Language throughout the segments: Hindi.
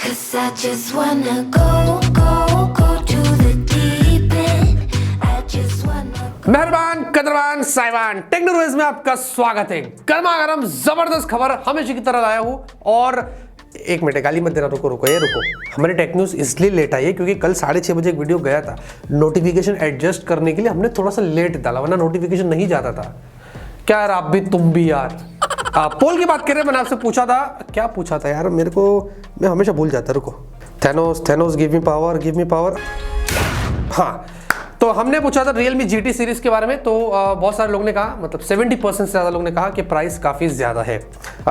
'Cause I just wanna go to the deep end. I just wanna मेहरबान कदरवान साहिबान टेक्नो रुहेज में आपका स्वागत है। गर्मा गर्म जबरदस्त खबर हमेशा की तरह लाया हूँ। और एक मिनट गाली मत देना, रुको ये रुको। हमारी टेक न्यूज़ इसलिए लेट आई है क्योंकि कल 6:30 बजे एक वीडियो गया था, नोटिफिकेशन एडजस्ट करने के लिए हमने थोड़ा सा लेट डाला, वरना नोटिफिकेशन नहीं जाता था। क्या यार, आप भी तुम भी यार। पोल की बात कर रहे हैं, मैंने आपसे पूछा था, क्या पूछा था यार, मेरे को मैं हमेशा भूल जाता। रुको, थैनोस गिव मी पावर। हाँ, तो हमने पूछा था रियलमी GT सीरीज के बारे में। तो बहुत सारे लोगों ने कहा, मतलब 70% से ज़्यादा लोगों ने कहा कि प्राइस काफ़ी ज़्यादा है।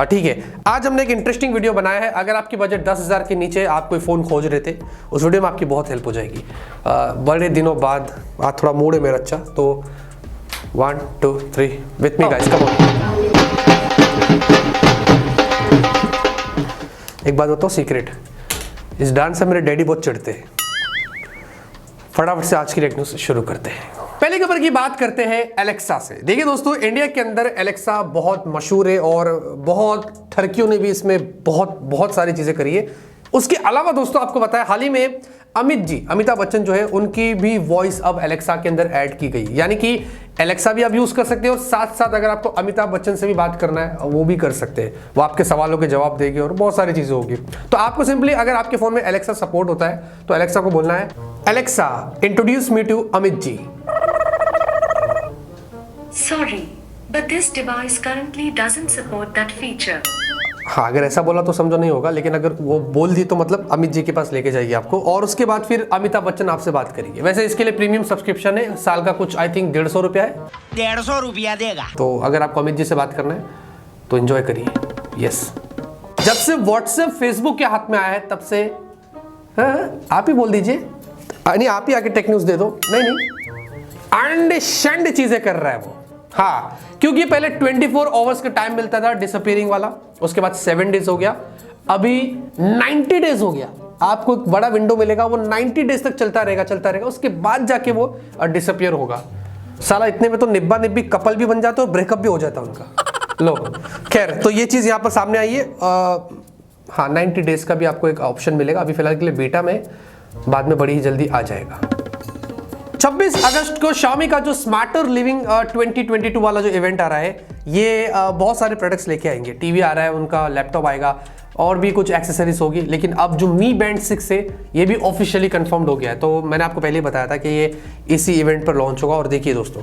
ठीक है, आज हमने एक इंटरेस्टिंग वीडियो बनाया है। अगर आपकी बजट 10,000 के नीचे आप कोई फ़ोन खोज रहे थे, उस वीडियो में आपकी बहुत हेल्प हो जाएगी। बड़े दिनों बाद आज थोड़ा मूड है मेरा अच्छा। तो 1 2 3 with me guys, come on. एक बात बताओ सीक्रेट, इस डांस से मेरे डैडी बहुत चिढ़ते हैं। फटाफट से आज की टेक न्यूज़ शुरू करते हैं। पहले खबर की बात करते हैं एलेक्सा से। देखिए दोस्तों, इंडिया के अंदर एलेक्सा बहुत मशहूर है और बहुत ठरकियों ने भी इसमें बहुत सारी चीजें करी है। उसके अलावा दोस्तों आपको पता है, हाल ही में अमित जी, अमिताभ बच्चन जो है, उनकी भी वॉइस अब एलेक्सा के अंदर ऐड की गई। यानी कि एलेक्सा भी आप यूज कर सकते हैं और साथ साथ अगर आपको अमिताभ बच्चन से भी बात करना है वो भी कर सकते हैं। वो आपके सवालों के जवाब देगी और बहुत सारी चीजें होगी। तो आपको सिंपली, अगर आपके फोन में एलेक्सा सपोर्ट होता है तो एलेक्सा को बोलना है, Alexa introduce me to Amit ji. Sorry, but this device currently doesn't support that feature. हाँ, अगर ऐसा बोला तो समझो नहीं होगा, लेकिन अगर वो बोल दी तो मतलब अमित जी के पास लेके जाइए आपको, और उसके बाद फिर अमिताभ बच्चन आपसे बात करेंगे। वैसे इसके लिए प्रीमियम सब्सक्रिप्शन है, साल का कुछ आई थिंक 150 रुपया है। 150 रुपया देगा। तो अगर आपको अमित जी से बात करना है तो एंजॉय करिए। यस, जब से व्हाट्सएप फेसबुक के हाथ में आया है तब से, हाँ, आप ही बोल दीजिए, नहीं आप ही आके टेक न्यूज़ दे दो। नहीं अंड चीजें कर रहा है वो। हाँ, क्योंकि पहले 24 आवर्स का टाइम मिलता था डिसअपीयरिंग वाला, उसके बाद 7 डेज हो गया, अभी 90 डेज हो गया। आपको एक बड़ा विंडो मिलेगा, वो 90 डेज तक चलता रहेगा, उसके बाद जाके वो डिसअपीयर होगा। साला इतने में तो निब्बा निब्बी कपल भी बन जाता है और ब्रेकअप भी हो जाता है उनका। लो खैर, तो ये चीज यहाँ पर सामने आई है। हाँ, 90 डेज का भी आपको एक ऑप्शन मिलेगा, अभी फिलहाल के लिए बीटा में, बाद में बड़ी ही जल्दी आ जाएगा। 26 अगस्त को Xiaomi का जो स्मार्टर लिविंग 2022 वाला जो इवेंट आ रहा है, ये बहुत सारे प्रोडक्ट्स लेके आएंगे। टीवी आ रहा है उनका, लैपटॉप आएगा और भी कुछ एक्सेसरीज होगी। लेकिन अब जो Mi Band 6 है, ये भी ऑफिशियली कंफर्म्ड हो गया है। तो मैंने आपको पहले ही बताया था कि ये इसी इवेंट पर लॉन्च होगा। और देखिए दोस्तों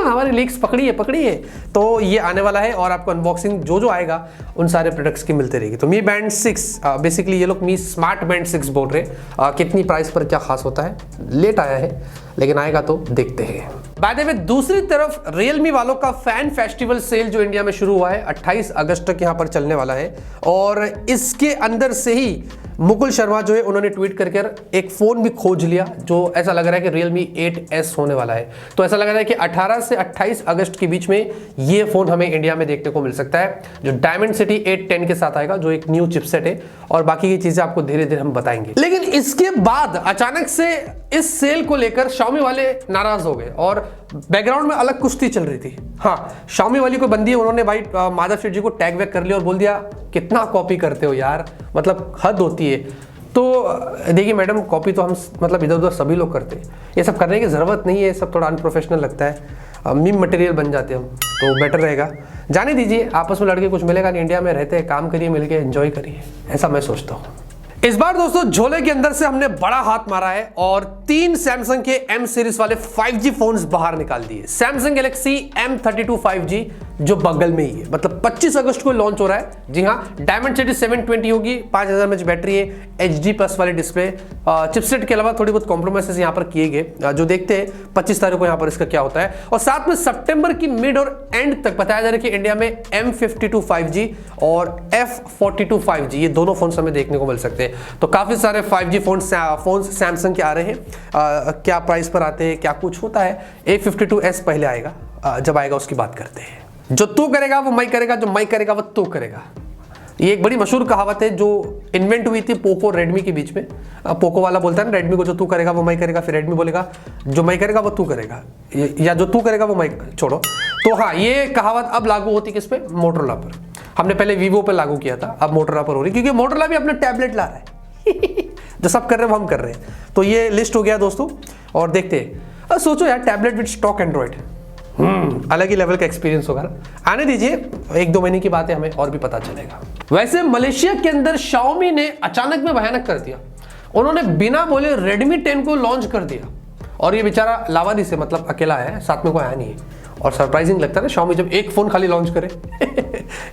हमारी लीक्स पकड़ी है, तो ये आने वाला है और आपको अनबॉक्सिंग जो आएगा उन सारे प्रोडक्ट्स की मिलती रहेगी। तो Mi Band 6 बेसिकली ये लोग Mi Smart Band 6 बोल रहे। कितनी प्राइस पर क्या खास होता है, लेट आया है लेकिन आएगा तो देखते हैं। बाय द वे, दूसरी तरफ रियलमी वालों का फैन फेस्टिवल सेल जो इंडिया में शुरू हुआ है, 28 अगस्त तक यहाँ पर चलने वाला है। और इसके अंदर से ही मुकुल शर्मा जो है, उन्होंने ट्वीट करके एक फोन भी खोज लिया जो ऐसा लग रहा है कि Realme 8S होने वाला है। तो ऐसा लग रहा है कि 18 से 28 अगस्त के बीच में ये फोन हमें इंडिया में देखने को मिल सकता है, जो Dimensity 810 के साथ आएगा, जो एक न्यू चिपसेट है। और बाकी की चीजें आपको धीरे धीरे हम बताएंगे। लेकिन इसके बाद अचानक से इस सेल को लेकर Xiaomi वाले नाराज हो गए और बैकग्राउंड में अलग कुश्ती चल रही थी। हाँ, Xiaomi वाली को बंदी है, उन्होंने भाई माधव सेठ जी को टैग वैग कर लिया और बोल दिया, कितना कॉपी करते हो यार, मतलब हद होती है। तो देखिए मैडम, कॉपी तो हम मतलब इधर उधर सभी लोग करते हैं, ये सब करने की ज़रूरत नहीं है, ये सब थोड़ा अनप्रोफेशनल लगता है, मीम मटेरियल बन जाते हैं हम, तो बेटर रहेगा जाने दीजिए। आपस में लड़के कुछ मिलेगा नहीं, इंडिया में रहते हैं, काम करिए, मिलके एंजॉय करिए, ऐसा मैं सोचता हूँ। इस बार दोस्तों झोले के अंदर से हमने बड़ा हाथ मारा है और 3 सैमसंग के M सीरीज वाले 5G फोन्स बाहर निकाल दिए। सैमसंग गैलेक्सी M32 5G जो बगल में ही है, मतलब 25 अगस्त को लॉन्च हो रहा है। जी हाँ, Dimensity 720 होगी, 5000 mAh बैटरी है, HD+ वाली डिस्प्ले। चिपसेट के अलावा थोड़ी बहुत कॉम्प्रोमाइजेस यहाँ पर किए गए, जो देखते हैं 25 तारीख को यहाँ पर इसका क्या होता है। और साथ में सितंबर की मिड और एंड तक बताया जा रहा है कि इंडिया में M52 5G और F42 5G ये दोनों फोन हमें देखने को मिल सकते हैं। तो काफी सारे 5G फोन सैमसंग के आ रहे हैं। क्या प्राइस पर आते हैं, क्या कुछ होता है। A52s पहले आएगा, जब आएगा उसकी बात करते हैं। जो तू करेगा वो मैं करेगा, जो मैं करेगा वो तू करेगा, ये एक बड़ी मशहूर कहावत है जो इन्वेंट हुई थी पोको रेडमी के बीच में। पोको वाला बोलता है ना रेडमी को, जो तू करेगा वो मैं करेगा, फिर रेडमी बोलेगा जो मैं करेगा वो तू करेगा, या जो तू करेगा वो मैं छोड़ो। तो हाँ, ये कहावत अब लागू होती किस पे, मोटरोला पर। हमने पहले वीवो पे लागू किया था, अब मोटरोला पर हो रही, क्योंकि मोटरोला भी अपना टैबलेट ला रहा है जो सब कर रहे हैं वो हम कर रहे हैं। तो ये लिस्ट हो गया दोस्तों, और देखते हैं। अब सोचो यार, टैबलेट विद स्टॉक एंड्रॉइड, अलग ही लेवल का एक्सपीरियंस होगा ना। आने दीजिए, 1-2 महीने की बात है, हमें और भी पता चलेगा। वैसे मलेशिया के अंदर Xiaomi ने अचानक में भयानक कर दिया। उन्होंने बिना बोले Redmi 10 को लॉन्च कर दिया, और ये बेचारा लावादी से मतलब अकेला है, साथ में कोई आया नहीं है। और सरप्राइजिंग लगता है ना Xiaomi जब एक फोन खाली लॉन्च करे।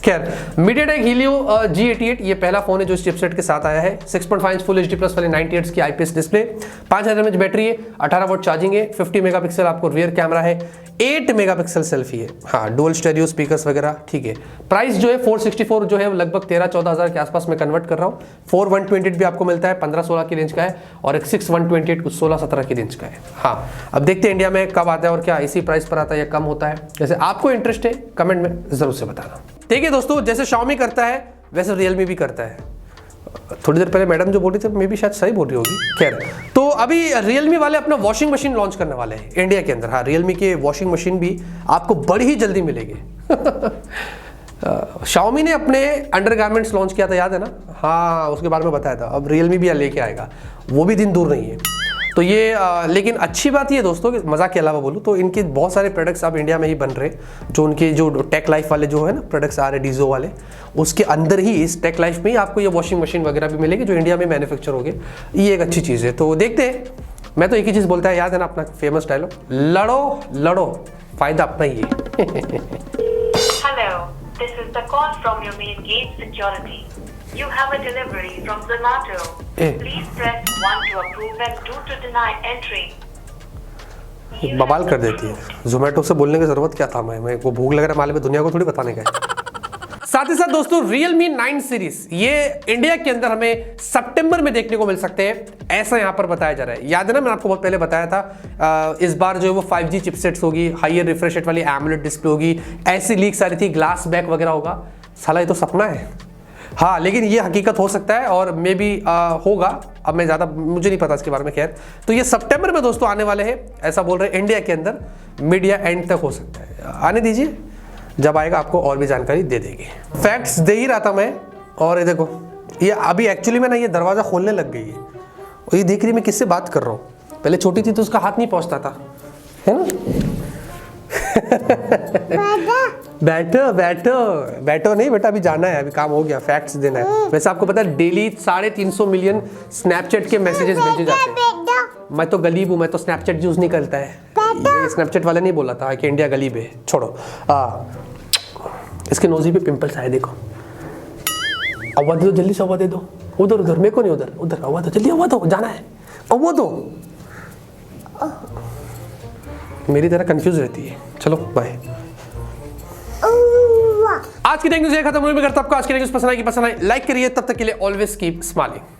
खैर, MediaTek Helio G88 ये पहला फोन है जो इस चिपसेट के साथ आया है। 6.5 इंच फुल HD+ वाले 90 हर्ट्ज की IPS डिस्प्ले, 5000 mAh बैटरी है, 18 वॉट चार्जिंग है, 50 मेगापिक्सल आपको रियर कैमरा है, 8 मेगापिक्सल सेल्फी है, हाँ डुअल स्टेरियो स्पीकर्स वगैरह, ठीक है। प्राइस जो है 464 जो है लगभग 13-14 हज़ार के आसपास में कन्वर्ट कर रहा हूँ। 4128 भी आपको मिलता है, 15-16 की रेंज का है, और एक 6128 कुछ 16-17 की रेंज का है। हाँ, अब देखते हैं इंडिया में कब आता है और क्या इसी प्राइस पर आता है या कम होता है। जैसे आपको इंटरेस्ट है कमेंट में जरूर से बताना। ठीक है दोस्तों, जैसे Xiaomi करता है वैसे Realme भी करता है। थोड़ी देर पहले मैडम जो बोल रही थी मे भी शायद सही बोल रही होगी। खैर, तो अभी Realme वाले अपना वॉशिंग मशीन लॉन्च करने वाले हैं इंडिया के अंदर। हाँ, Realme के वॉशिंग मशीन भी आपको बड़ी ही जल्दी मिलेगी। Xiaomi ने अपने अंडरगारमेंट्स लॉन्च किया था, याद है ना? हाँ, उसके बारे में बताया था। अब Realme भी लेके आएगा, वो भी दिन दूर नहीं है। तो ये लेकिन अच्छी बात ये दोस्तों कि मज़ाक के अलावा बोलूँ तो इनके बहुत सारे प्रोडक्ट्स अब इंडिया में ही बन रहे, जो उनके जो टेक लाइफ वाले जो है ना प्रोडक्ट्स आ रहे डीजो वाले, उसके अंदर ही इस टेक लाइफ में ही आपको ये वॉशिंग मशीन वगैरह भी मिलेगी जो इंडिया में मैन्युफैक्चर हो गए। ये एक अच्छी चीज़ है। तो देखते हैं। मैं तो एक ही चीज़ बोलता है, याद है ना अपना फेमस डायलॉग, लड़ो लड़ो, फायदा अपना ही है। Hello, this is the call from your main gate security. You have a delivery from Zomato. Please press 1 to approve and 2 to deny entry. बवाल कर देती है। जोमेटो से बोलने की जरूरत क्या था? मैं वो भूख लग रहा है माले पे, दुनिया को थोड़ी बताने का है। साथ ही साथ दोस्तों Realme 9 सीरीज ये इंडिया के अंदर हमें सितंबर में देखने को मिल सकते हैं, ऐसा यहाँ पर बताया जा रहा है। याद है ना, मैंने आपको बहुत पहले बताया था इस बार जो है वो 5G चिपसेट्स होगी, हायर रिफ्रेश रेट वाली एमोलेड डिस्प्ले होगी, ऐसी लीक्स आ रही थी, ग्लास बैक वगैरह होगा। साला ये तो सपना है। हाँ, लेकिन ये हकीकत हो सकता है और मे बी होगा। अब मैं ज़्यादा मुझे नहीं पता इसके बारे में। खैर, तो ये सितंबर में दोस्तों आने वाले हैं, ऐसा बोल रहे हैं। इंडिया के अंदर मीडिया एंड तक हो सकता है, आने दीजिए, जब आएगा आपको और भी जानकारी दे देगी। फैक्ट्स दे ही रहा था मैं, और ये देखो ये अभी एक्चुअली में ना ये दरवाज़ा खोलने लग गई है, और ये देख रही मैं किससे बात कर रहा हूँ। पहले छोटी थी तो उसका हाथ नहीं पहुँचता था, है ना? बैठो बैठो बैठो, नहीं बेटा अभी जाना है, अभी काम हो गया, फैक्ट्स देना है। वैसे आपको पता है डेली 350 मिलियन स्नैपचैट के मैसेजेस भेजे जाते हैं। मैं तो गलीब हूँ, मैं तो स्नैपचैट यूज नहीं करता है। ये स्नैपचैट वाले नहीं बोला था कि इंडिया गलीब है, छोड़ो। इसके नोजी पे पिंपल्स आए, देखो। हवा दे दो, जल्दी से हवा दे दो। उधर उधर, मेरे को नहीं, उधर उधर हवा दो, जल्दी हवा दो, जाना है। हवा दो, मेरी तरह कंफ्यूज रहती है। चलो बाय। आज की न्यूज़ खत्म होने में करता आपको आज की न्यूज़ पसंद आएगी, लाइक करिए। तब तक के लिए ऑलवेज कीप स्माइलिंग।